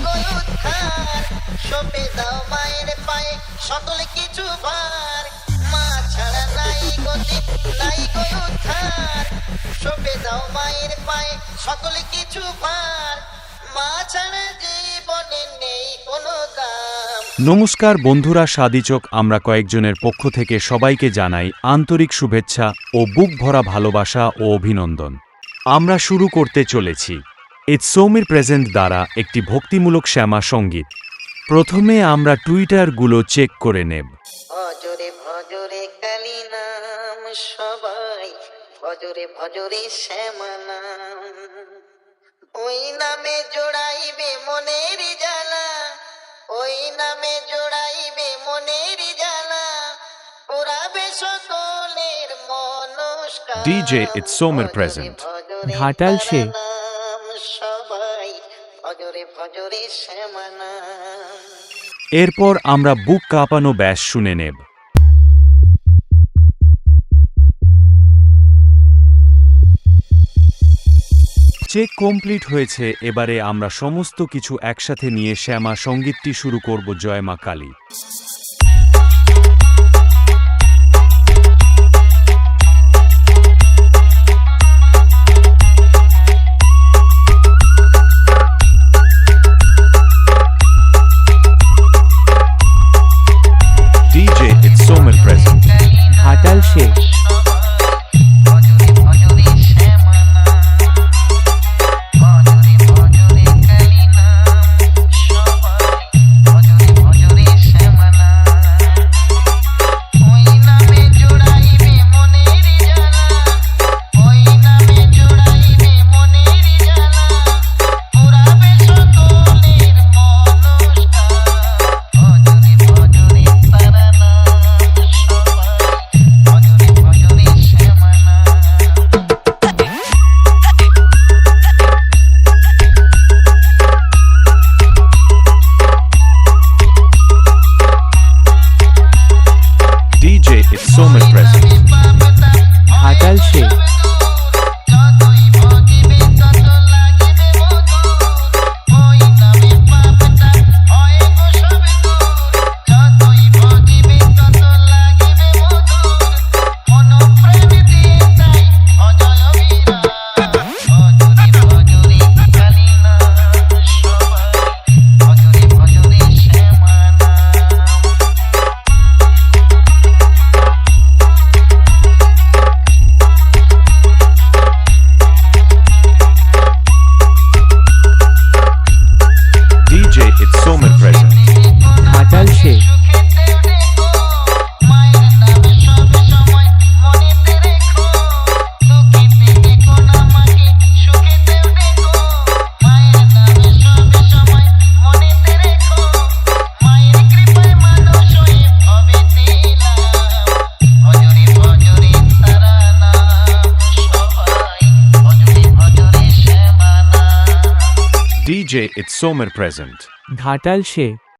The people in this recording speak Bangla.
গো উদ্ধার, সঁপে দাও মায়ের পায়ে সকল কিছু ভার। মা ছাড়া নাই গতি, নাই গো উদ্ধার, সঁপে দাও মায়ের পায়ে সকল কিছু ভার। মা ছাড়া জীবনে নেই কোনো দাম। নমস্কার বন্ধুরা, সাদিচক আমরা কয়েকজনের পক্ষ থেকে সবাইকে জানাই আন্তরিক শুভেচ্ছা ও বুক ভরা ভালোবাসা ও অভিনন্দন। আমরা শুরু করতে চলেছি ইটস সৌমির প্রেজেন্ট দ্বারা একটি ভক্তিমূলক শ্যামা সঙ্গীত। প্রথমে আমরা টুইটারগুলো চেক করে নেব। ভজরে ভজরে কালী নাম, সবাই ভজরে ভজরে শ্যামা নাম। ওই নামে জোড়াইবে মনের জ্বালা, ওই নামে জোড়াইবে মনের জ্বালা, পুরাবে সকলের মনস্কার। DJ It's Somer present. Ghatal সে। নাম, সবাই ভজরে ভজরে শ্যামা নাম। এরপর আমরা বুক কাঁপানো ব্যাস শুনে নেব। চেক কমপ্লিট হয়েছে। এবারে আমরা সমস্ত কিছু একসাথে নিয়ে শ্যামা সঙ্গীতটি শুরু করব। জয় মা Kali. DJ It's Somer present. Ghatal say. DJ It's Somer present. Ghatal say. DJ It's Somer present. Ghatal say. DJ It's Somer present. Ghatal say.